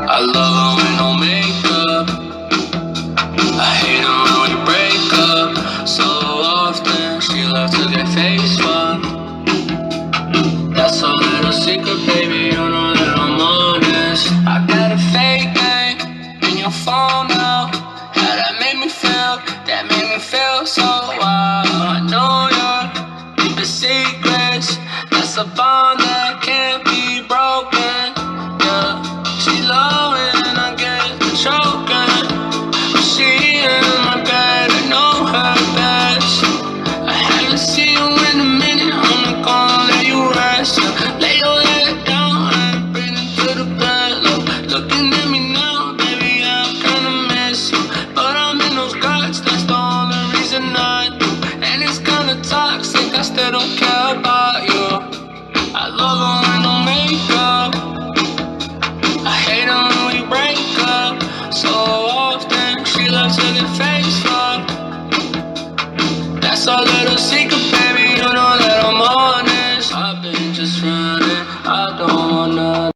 I love her with no makeup. I hate her when we break up. So often she loves to get face fucked. That's a little secret, baby. You know that I'm honest. I got a fake name in your phone now. How that made me feel? That made me feel so wild. I know your deepest secrets. That's a bond that can't be broken. Yeah, she low and I get the choking. She in my bed, I know her best. I haven't seen you in a minute. I'm not gonna let you rest. Lay your head down and bring it to the bed. Looking at me now, baby, I kinda miss you. But I'm in those guts, that's the only reason I do. And it's kinda toxic, I still don't care about you. I love her with no makeup. I hate her when we break up. So often she loves to get face fucked. That's our little secret.